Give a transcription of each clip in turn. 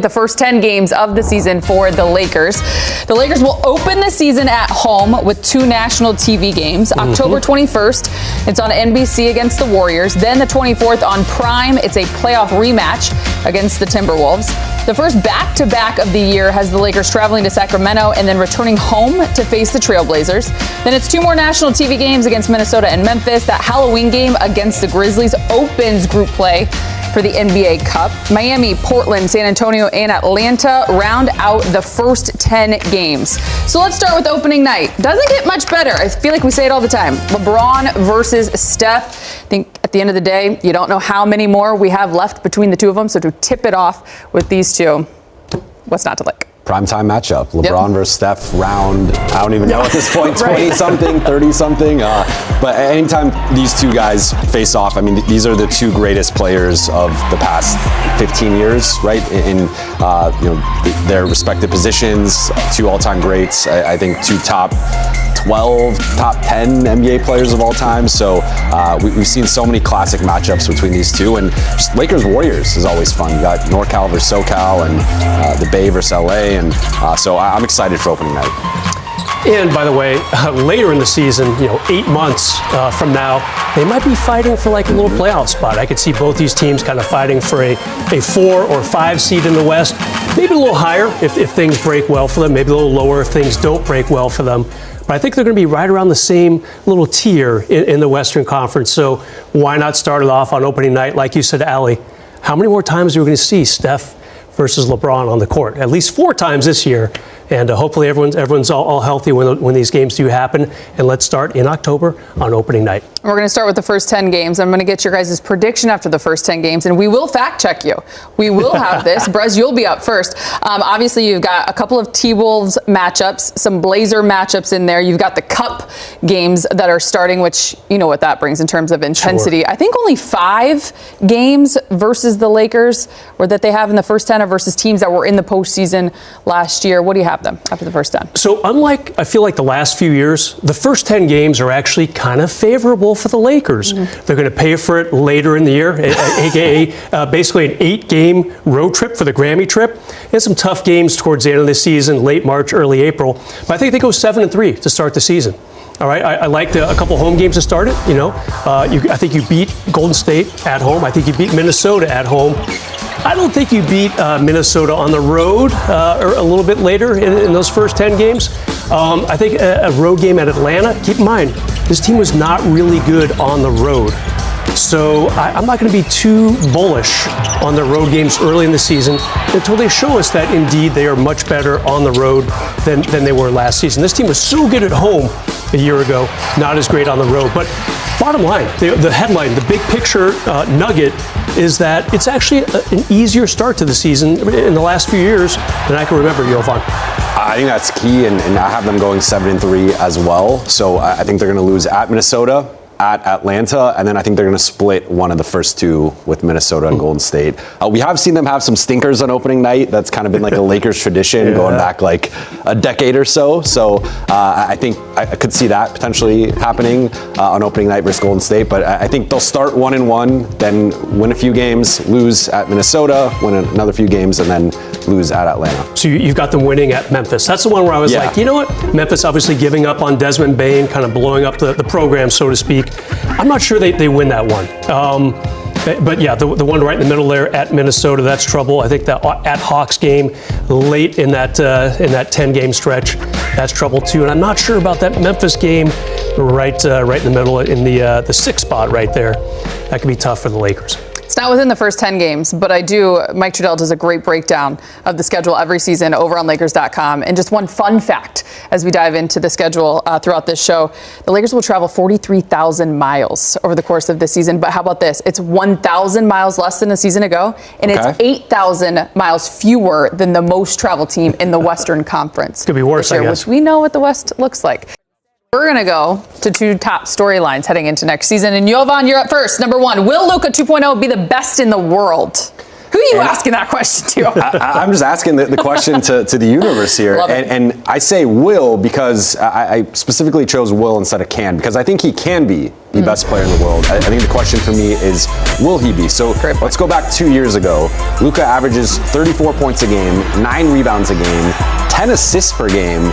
The first 10 games of the season for the Lakers. The Lakers will open the season at home with 2 national TV games. October 21st, it's on NBC against the Warriors. Then the 24th on Prime, it's a playoff rematch against the Timberwolves. The first back-to-back of the year has the Lakers traveling to Sacramento and then returning home to face the Trailblazers. Then it's 2 more national TV games against Minnesota and Memphis. That Halloween game against the Grizzlies opens group play for the NBA Cup. Miami, Portland, San Antonio, and Atlanta round out the first 10 games. So let's start with opening night. Doesn't get much better. I feel like we say it all the time. LeBron versus Steph. I think at the end of the day, you don't know how many more we have left between the two of them. So to tip it off with these two, what's not to like? Primetime matchup. LeBron versus Steph round, I don't even know at this point, 20-something, 30-something. But anytime these two guys face off, I mean, these are the 2 greatest players of the past 15 years, right? In their respective positions, 2 all-time greats. I think 2 top 12, top 10 NBA players of all time. So we've seen so many classic matchups between these two. And just Lakers-Warriors is always fun. You got NorCal versus SoCal and the Bay versus LA. And so I'm excited for opening night. And by the way, later in the season, 8 months from now, they might be fighting for like a little playoff spot. I could see both these teams kind of fighting for a 4 or 5 seed in the West. Maybe a little higher if things break well for them. Maybe a little lower if things don't break well for them. But I think they're going to be right around the same little tier in the Western Conference. So why not start it off on opening night? Like you said, Allie, how many more times are we going to see Steph versus LeBron on the court? At least 4 times this year. And hopefully everyone's all healthy when these games do happen. And let's start in October on opening night. We're going to start with the first 10 games. I'm going to get your guys' prediction after the first 10 games, and we will fact check you. We will have this. Brez, you'll be up first. Obviously, you've got a couple of T-Wolves matchups, some Blazer matchups in there. You've got the Cup games that are starting, which you know what that brings in terms of intensity. Sure. I think only 5 games versus the Lakers, or that they have in the first 10, are versus teams that were in the postseason last year. What do you have them after the first 10? So unlike, I feel like the last few years, the first 10 games are actually kind of favorable for the Lakers. They're going to pay for it later in the year, aka basically an 8-game road trip for the Grammy trip, and some tough games towards the end of the season, late March, early April. But I think they go 7-3 to start the season. All right, I like a couple home games to start it. I think you beat Golden State at home. I think you beat Minnesota at home. I don't think you beat Minnesota on the road or a little bit later in those first 10 games. I think a road game at Atlanta, keep in mind, this team was not really good on the road. So I'm not going to be too bullish on their road games early in the season until they show us that indeed they are much better on the road than they were last season. This team was so good at home a year ago, not as great on the road. But bottom line, the headline, the big picture nugget is that it's actually an easier start to the season in the last few years than I can remember, Jovan. I think that's key, and I have them going 7-3 as well. So I think they're going to lose at Minnesota, at Atlanta, and then I think they're going to split one of the first 2 with Minnesota and Golden State. We have seen them have some stinkers on opening night. That's kind of been like a Lakers tradition going back like a decade or so. So I think I could see that potentially happening on opening night versus Golden State. But I think they'll start 1-1, then win a few games, lose at Minnesota, win another few games, and then lose at Atlanta. So you've got them winning at Memphis. That's the one where I was like, you know what? Memphis obviously giving up on Desmond Bane, kind of blowing up the program, so to speak. I'm not sure they win that one. But yeah, the one right in the middle there at Minnesota, that's trouble. I think that at Hawks game late in that 10-game stretch, that's trouble too. And I'm not sure about that Memphis game right in the middle in the 6th spot right there. That could be tough for the Lakers. It's not within the first 10 games, but Mike Trudell does a great breakdown of the schedule every season over on Lakers.com. And just one fun fact as we dive into the schedule throughout this show, the Lakers will travel 43,000 miles over the course of this season. But how about this? It's 1,000 miles less than a season ago, and it's 8,000 miles fewer than the most traveled team in the Western Conference. Could be worse, I guess. Which we know what the West looks like. We're going to go to 2 top storylines heading into next season. And Jovan, you're up first. Number 1, will Luka 2.0 be the best in the world? Who are you asking that question to? I'm just asking the question to the universe here. And I say will because I specifically chose will instead of can, because I think he can be the best player in the world. I think the question for me is, will he be? So let's go back 2 years ago. Luka averages 34 points a game, 9 rebounds a game, 10 assists per game.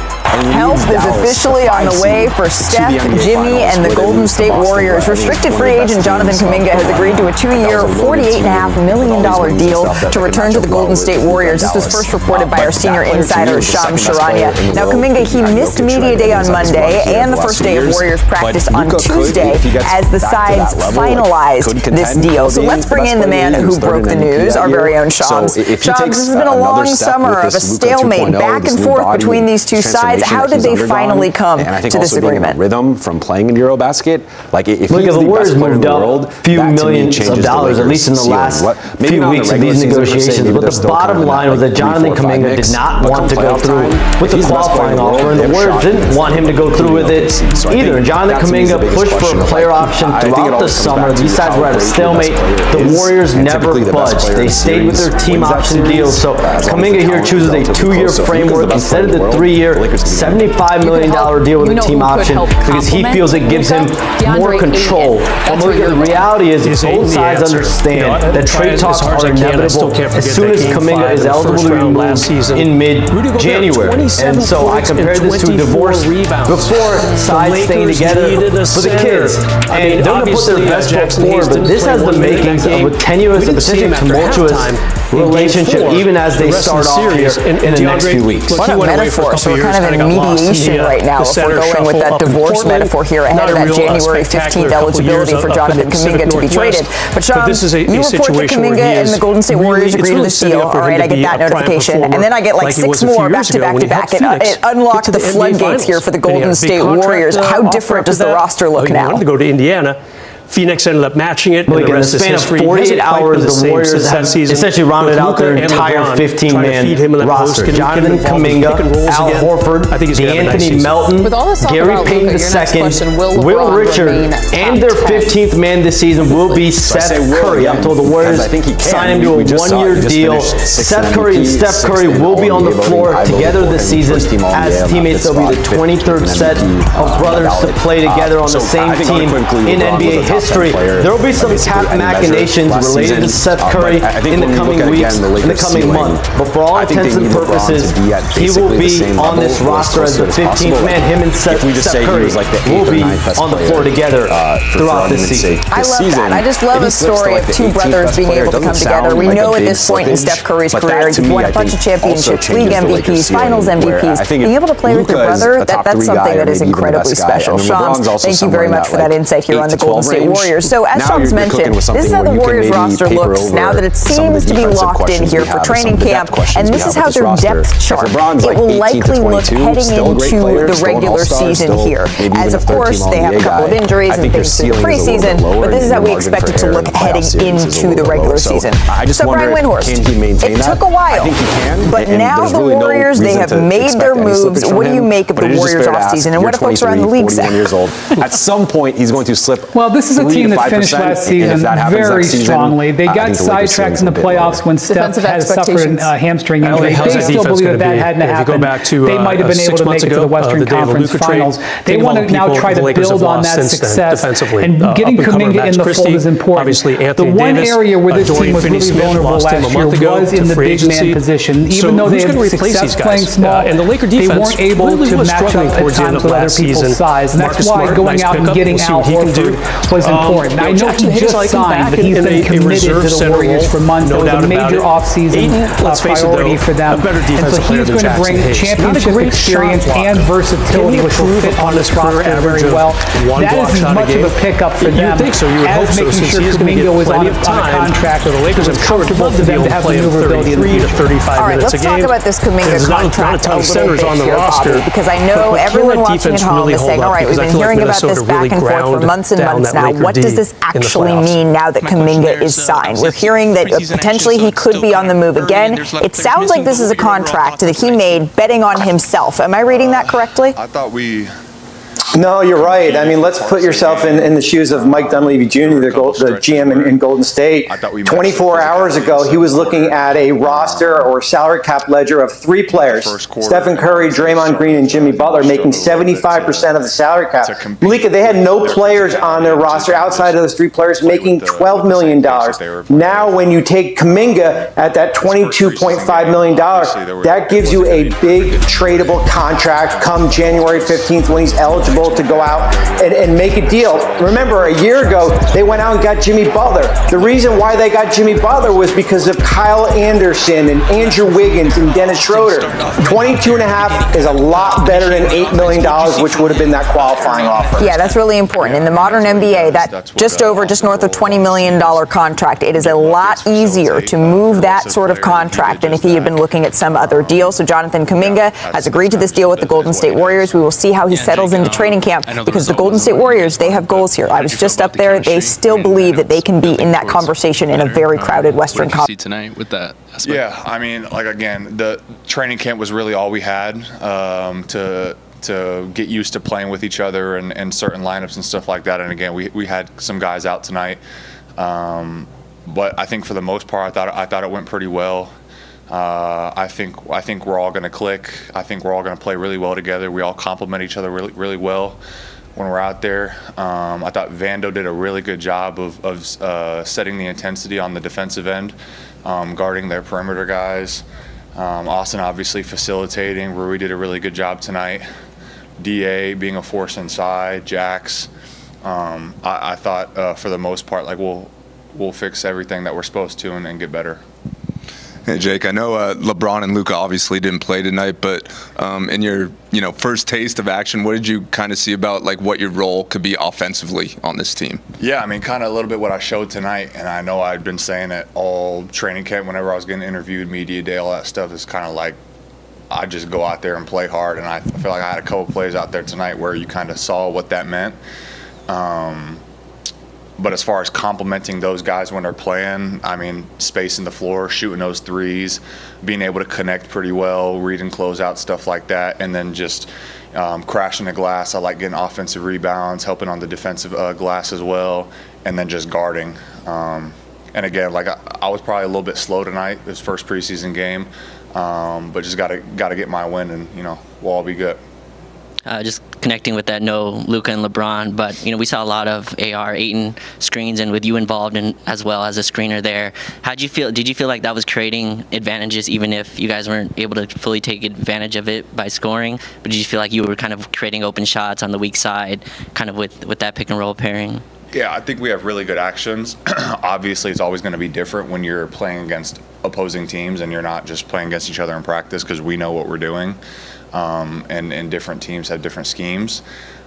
Help is officially on the way for Steph, Jimmy, and the Golden State Warriors. Restricted free agent Jonathan Kuminga has agreed to a 2-year, $48.5 million deal to return to the Golden State Warriors. This was first reported by our senior insider, Shams Charania. Now, Kuminga, he missed Media Day on Monday and the first day of Warriors practice on Tuesday as the sides finalized this deal. So let's bring in the man who broke the news, our very own Shams. Shams, this has been a long summer of a stalemate back and forth between these two sides. How did they finally come to this agreement? Rhythm from playing in Eurobasket. Like, if he's the the Warriors best player in moved the up world, a few millions of dollars, at least in the last few weeks of these negotiations. But the bottom line was that Jonathan Kuminga did not want to go through with the qualifying offer, and the Warriors didn't want him to go through with it either. Jonathan Kuminga pushed for a player option throughout the summer. These sides were at a stalemate. The Warriors never budged. They stayed with their team option deal. So Kuminga here chooses a 2-year framework instead of the 3-year, $75 million deal with a team option because he feels it gives him more control. And the reality is both sides understand that trade talks are inevitable as soon as Kuminga is eligible to be moved in mid-January. And so I compare this to a divorce before sides staying together for the kids. And they're going to put their best foot forward, but this has the makings of a tenuous and potentially tumultuous relationship, even as they start off here in the next few weeks. What a metaphor. So we're kind of in mediation right now if we're going with that divorce metaphor here ahead of that January 15th eligibility for Jonathan Kuminga to be traded. But Shams, you report that Kuminga and the Golden State Warriors agree to this deal. All right, I get that notification. And then I get like 6 more back-to-back. It unlocked the floodgates here for the Golden State Warriors. How different does the roster look now? He wanted to go to Indiana. Phoenix ended up matching it. Well, in the span of 48 hours, the Warriors have essentially rounded out their entire 15-man roster. Jonathan Kuminga, Al Horford, Anthony Melton, Gary Payton II, Will Richard, and their 15th man this season will be Seth Curry. I'm told the Warriors signed him to a 1-year deal. Seth Curry and Steph Curry will be on the floor together this season as teammates. They'll be the 23rd set of brothers to play together on the same team in NBA history. There will be some cap machinations related to Seth Curry in the coming weeks, in the coming month. But for all intents and purposes, he will be on this roster as the 15th man. Him and Seth Curry will be on the floor together throughout this season. I love that. I just love a story of two brothers being able to come together. We know at this point in Steph Curry's career, you've won a bunch of championships, league MVPs, finals MVPs. Being able to play with your brother, that's something that is incredibly special. Shams, thank you very much for that insight here on the Golden State Warriors. So as Shams mentioned, this is how the Warriors roster looks now that it seems to be locked in here for training camp, and this is how their depth chart, it will likely look heading into the regular season here. As of course, they have a couple of injuries and things through the preseason, but this is how we expect it to look heading into the regular season. So Brian Windhorst, it took a while, but now the Warriors, they have made their moves. What do you make of the Warriors offseason, and what do folks around the league say? At some point, he's going to slip. Well, this is a team that finished last season very strongly. They got sidetracked in the playoffs when Steph had suffered a hamstring injury. They still believe that hadn't happened. They might have been able to make it to the Western Conference Finals. They want to now try to build on that success, and getting Kuminga in the fold is important. The one area where this team was really vulnerable last year was in the big man position. Even though they had success playing small, they weren't able to match up at times with other people's size. And that's why going out and getting Al Horford was important. I know he just signed, but he's been committed to the Warriors for months. It was a major offseason priority for them. And so he's going to bring championship experience and versatility, which will fit on this roster very well. That is as much of a pickup for them as making sure Kuminga was on a contract. It was comfortable for them to have maneuverability in the future. All right, let's talk about this Kuminga contract a little bit here, Bobby, because I know everyone watching at home is saying, all right, we've been hearing about this back and forth for months and months now. What does this actually mean now that Kuminga is signed? We're hearing that potentially he could be on the move again. It sounds like this is a contract that he made betting on himself. Am I reading that correctly? I thought we No, you're right. I mean, let's put yourself in the shoes of Mike Dunleavy Jr., the GM in Golden State. 24 hours ago, he was looking at a roster or salary cap ledger of 3 players, Stephen Curry, Draymond Green, and Jimmy Butler, making 75% of the salary cap. Malika, they had no players on their roster outside of those 3 players making $12 million. Now, when you take Kuminga at that $22.5 million, that gives you a big tradable contract come January 15th when he's eligible to go out and make a deal. Remember, a year ago, they went out and got Jimmy Butler. The reason why they got Jimmy Butler was because of Kyle Anderson and Andrew Wiggins and Dennis Schroeder. 22.5 is a lot better than $8 million, which would have been that qualifying offer. Yeah, that's really important. In the modern NBA, that just north of $20 million contract, it is a lot easier to move that sort of contract than if he had been looking at some other deal. So Jonathan Kuminga has agreed to this deal with the Golden State Warriors. We will see how he settles into training camp, because the Golden State Warriors, they have goals here. I was just up there. They still believe that they can be in that conversation in a very crowded Western Conference. Tonight with that aspect? Yeah, I mean, like, again, the training camp was really all we had to get used to playing with each other and certain lineups and stuff like that. And again, we had some guys out tonight, but I think for the most part, I thought it went pretty well. I think we're all going to click. I think we're all going to play really well together. We all complement each other really, really well when we're out there. I thought Vando did a really good job of setting the intensity on the defensive end, guarding their perimeter guys. Austin obviously facilitating. Rui did a really good job tonight. DA being a force inside. Jax. I thought for the most part, like, we'll fix everything that we're supposed to and get better. Hey, Jake, I know LeBron and Luka obviously didn't play tonight, but in your first taste of action, what did you kind of see about, like, what your role could be offensively on this team? Yeah, I mean, kind of a little bit what I showed tonight, and I know I'd been saying it all training camp whenever I was getting interviewed, media day, all that stuff is kind of like I just go out there and play hard, and I feel like I had a couple plays out there tonight where you kind of saw what that meant. But as far as complimenting those guys when they're playing, I mean, spacing the floor, shooting those threes, being able to connect pretty well, reading closeout, stuff like that, and then just crashing the glass. I like getting offensive rebounds, helping on the defensive glass as well, and then just guarding. And again, like I was probably a little bit slow tonight, this first preseason game, but just got to get my win, and we'll all be good. Just connecting with that, no Luka and LeBron, but we saw a lot of AR Ayton screens, and with you involved in as well as a screener there, how'd you feel? Did you feel like that was creating advantages, even if you guys weren't able to fully take advantage of it by scoring? But did you feel like you were kind of creating open shots on the weak side, kind of with that pick and roll pairing? Yeah, I think we have really good actions. Obviously, it's always going to be different when you're playing against opposing teams and you're not just playing against each other in practice, because we know what we're doing. And different teams have different schemes.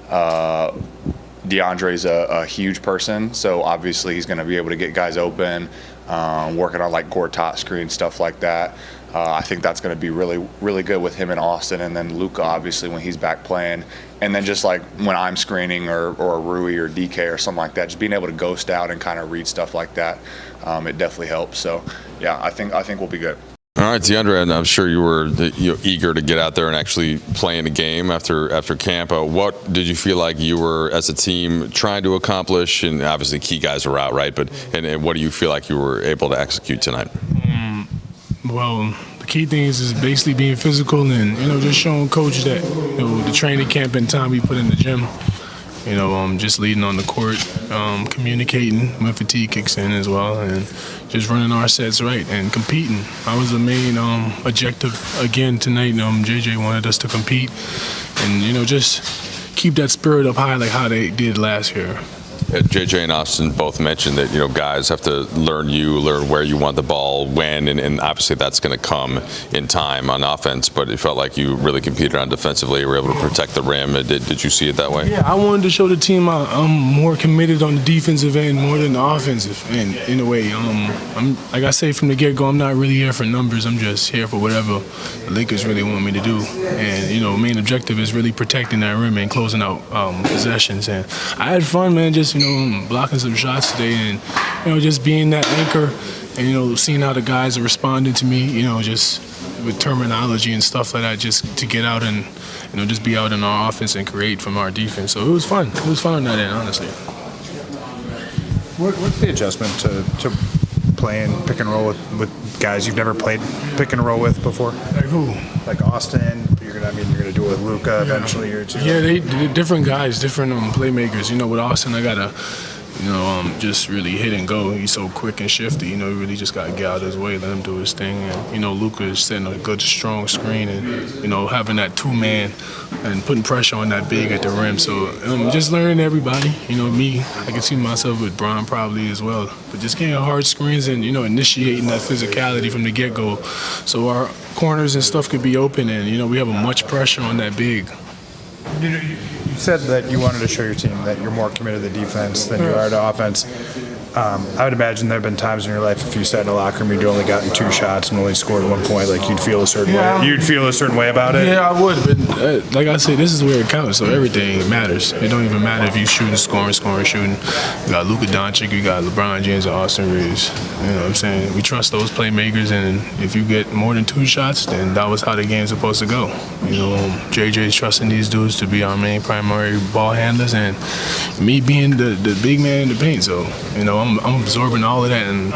DeAndre's a huge person, so obviously he's going to be able to get guys open, working on like Gortat screen, stuff like that. I think that's going to be really, really good with him and Austin, and then Luka obviously when he's back playing, and then just like when I'm screening or Rui or DK or something like that, just being able to ghost out and kind of read stuff like that, it definitely helps. So yeah, I think we'll be good. All right, DeAndre, and I'm sure you were eager to get out there and actually play in a game after camp. What did you feel like you were, as a team, trying to accomplish? And obviously key guys are out, right? But and what do you feel like you were able to execute tonight? Well, the key thing is basically being physical and just showing coach that the training camp and time we put in the gym. Just leading on the court, communicating when fatigue kicks in as well, and just running our sets right and competing. That was the main objective again tonight. JJ wanted us to compete and, just keep that spirit up high like how they did last year. JJ and Austin both mentioned that guys have to learn where you want the ball, when, and obviously that's going to come in time on offense. But it felt like you really competed on defensively. You were able to protect the rim. Did you see it that way? Yeah, I wanted to show the team I'm more committed on the defensive end more than the offensive end. In a way, I'm like I say from the get-go, I'm not really here for numbers. I'm just here for whatever the Lakers really want me to do. And main objective is really protecting that rim and closing out possessions. And I had fun, man. Just blocking some shots today, and just being that anchor, and seeing how the guys are responding to me, just with terminology and stuff like that, just to get out and just be out in our offense and create from our defense. So it was fun. It was fun on that end, honestly. What's the adjustment to playing pick and roll with guys you've never played pick and roll with before? Like who? Like Austin. You're gonna do it with Luka eventually, or two. Yeah, they're different guys, different playmakers. With Austin, I gotta just really hit and go. He's so quick and shifty. You really just got to get out of his way, let him do his thing. And, Luka is setting a good, strong screen and, having that two-man and putting pressure on that big at the rim. So just learning everybody. Me, I can see myself with Bryant probably as well. But just getting hard screens and, initiating that physicality from the get-go so our corners and stuff could be open and, we have much pressure on that big. You said that you wanted to show your team that you're more committed to defense than you are to offense. I would imagine there have been times in your life if you sat in a locker room, you'd only gotten 2 shots and only scored 1 point, like you'd feel a certain way. You'd feel a certain way about it. Yeah, I would. But like I said, this is where it counts. So everything matters. It don't even matter if you shooting, scoring, shooting. You got Luka Doncic, you got LeBron James, and Austin Reeves. You know what I'm saying? We trust those playmakers, and if you get more than 2 shots, then that was how the game's supposed to go. JJ's trusting these dudes to be our main primary ball handlers, and me being the big man in the paint. So I'm absorbing all of that, and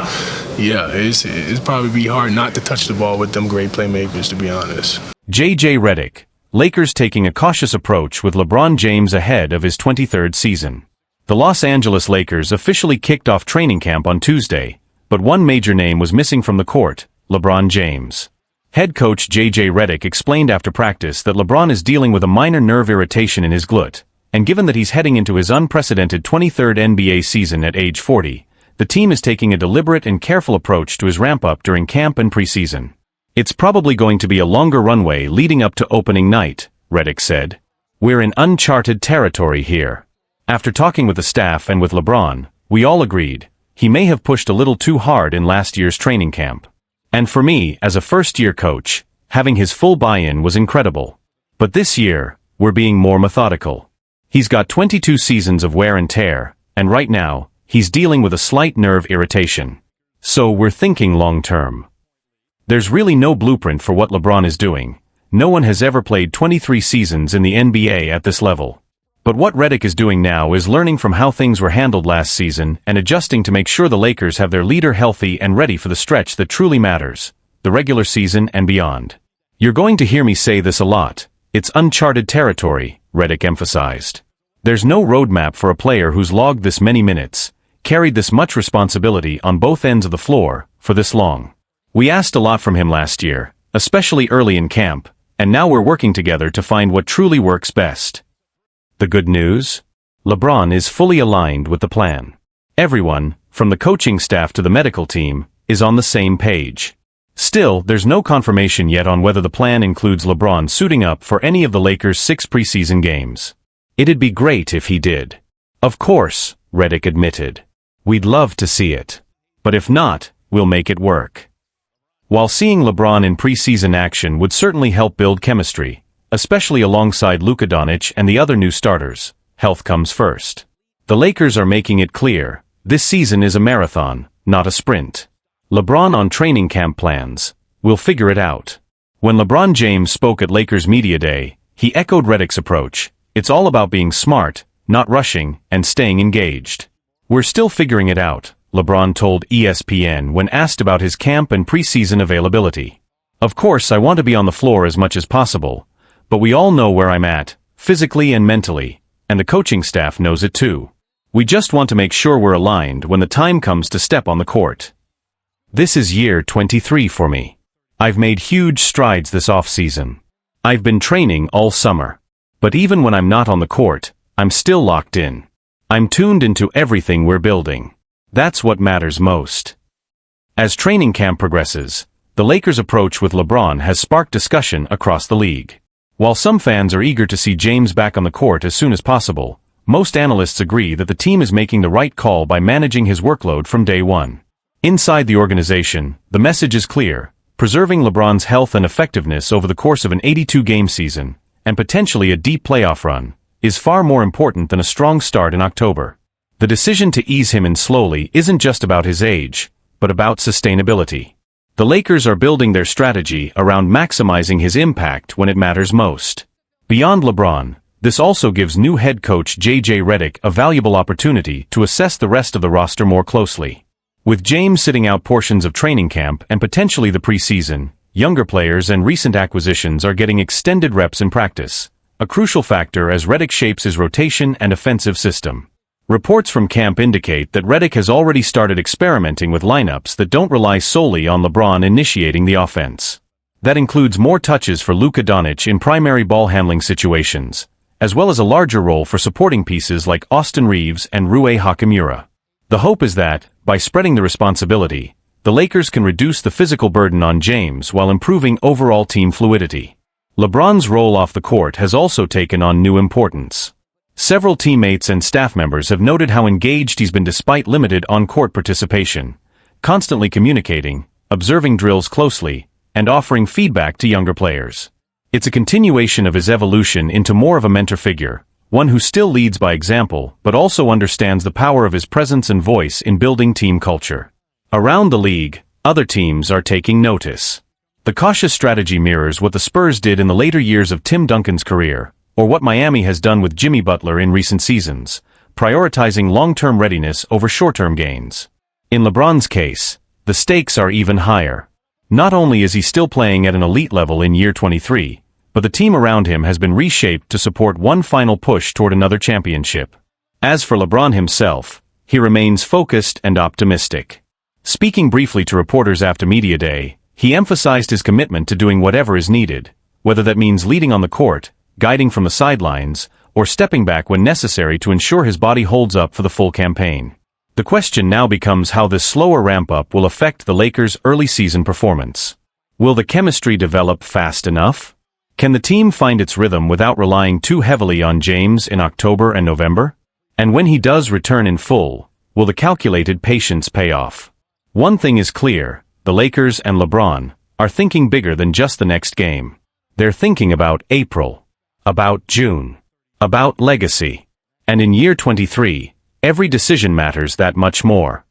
yeah, it's probably be hard not to touch the ball with them great playmakers, to be honest. J.J. Redick, Lakers taking a cautious approach with LeBron James ahead of his 23rd season. The Los Angeles Lakers officially kicked off training camp on Tuesday, but one major name was missing from the court, LeBron James. Head coach J.J. Redick explained after practice that LeBron is dealing with a minor nerve irritation in his glute, and given that he's heading into his unprecedented 23rd NBA season at age 40, the team is taking a deliberate and careful approach to his ramp-up during camp and preseason. It's probably going to be a longer runway leading up to opening night, Redick said. We're in uncharted territory here. After talking with the staff and with LeBron, we all agreed he may have pushed a little too hard in last year's training camp. And for me, as a first-year coach, having his full buy-in was incredible. But this year, we're being more methodical. He's got 22 seasons of wear and tear, and right now, he's dealing with a slight nerve irritation. So we're thinking long-term. There's really no blueprint for what LeBron is doing. No one has ever played 23 seasons in the NBA at this level. But what Redick is doing now is learning from how things were handled last season and adjusting to make sure the Lakers have their leader healthy and ready for the stretch that truly matters, the regular season and beyond. You're going to hear me say this a lot. It's uncharted territory, Redick emphasized. There's no roadmap for a player who's logged this many minutes, carried this much responsibility on both ends of the floor, for this long. We asked a lot from him last year, especially early in camp, and now we're working together to find what truly works best. The good news? LeBron is fully aligned with the plan. Everyone, from the coaching staff to the medical team, is on the same page. Still, there's no confirmation yet on whether the plan includes LeBron suiting up for any of the Lakers' 6 preseason games. It'd be great if he did. Of course, Redick admitted. We'd love to see it. But if not, we'll make it work. While seeing LeBron in preseason action would certainly help build chemistry, especially alongside Luka Doncic and the other new starters, health comes first. The Lakers are making it clear, this season is a marathon, not a sprint. LeBron on training camp plans, we'll figure it out. When LeBron James spoke at Lakers Media Day, he echoed Redick's approach. It's all about being smart, not rushing, and staying engaged. We're still figuring it out, LeBron told ESPN when asked about his camp and preseason availability. Of course, I want to be on the floor as much as possible, but we all know where I'm at, physically and mentally, and the coaching staff knows it too. We just want to make sure we're aligned when the time comes to step on the court. This is year 23 for me. I've made huge strides this off-season. I've been training all summer. But even when I'm not on the court, I'm still locked in. I'm tuned into everything we're building. That's what matters most. As training camp progresses, the Lakers' approach with LeBron has sparked discussion across the league. While some fans are eager to see James back on the court as soon as possible, most analysts agree that the team is making the right call by managing his workload from day one. Inside the organization, the message is clear: preserving LeBron's health and effectiveness over the course of an 82-game season, and potentially a deep playoff run, is far more important than a strong start in October. The decision to ease him in slowly isn't just about his age, but about sustainability. The Lakers are building their strategy around maximizing his impact when it matters most. Beyond LeBron, this also gives new head coach J.J. Redick a valuable opportunity to assess the rest of the roster more closely. With James sitting out portions of training camp and potentially the preseason, younger players and recent acquisitions are getting extended reps in practice, a crucial factor as Redick shapes his rotation and offensive system. Reports from camp indicate that Redick has already started experimenting with lineups that don't rely solely on LeBron initiating the offense. That includes more touches for Luka Doncic in primary ball handling situations, as well as a larger role for supporting pieces like Austin Reeves and Rui Hachimura. The hope is that, by spreading the responsibility, the Lakers can reduce the physical burden on James while improving overall team fluidity. LeBron's role off the court has also taken on new importance. Several teammates and staff members have noted how engaged he's been despite limited on-court participation, constantly communicating, observing drills closely, and offering feedback to younger players. It's a continuation of his evolution into more of a mentor figure, one who still leads by example but also understands the power of his presence and voice in building team culture. Around the league, other teams are taking notice. The cautious strategy mirrors what the Spurs did in the later years of Tim Duncan's career, or what Miami has done with Jimmy Butler in recent seasons, prioritizing long-term readiness over short-term gains. In LeBron's case, the stakes are even higher. Not only is he still playing at an elite level in year 23, but the team around him has been reshaped to support one final push toward another championship. As for LeBron himself, he remains focused and optimistic. Speaking briefly to reporters after Media Day, he emphasized his commitment to doing whatever is needed, whether that means leading on the court, guiding from the sidelines, or stepping back when necessary to ensure his body holds up for the full campaign. The question now becomes how this slower ramp-up will affect the Lakers' early season performance. Will the chemistry develop fast enough? Can the team find its rhythm without relying too heavily on James in October and November? And when he does return in full, will the calculated patience pay off? One thing is clear, the Lakers and LeBron are thinking bigger than just the next game. They're thinking about April. About June. About legacy. And in year 23, every decision matters that much more.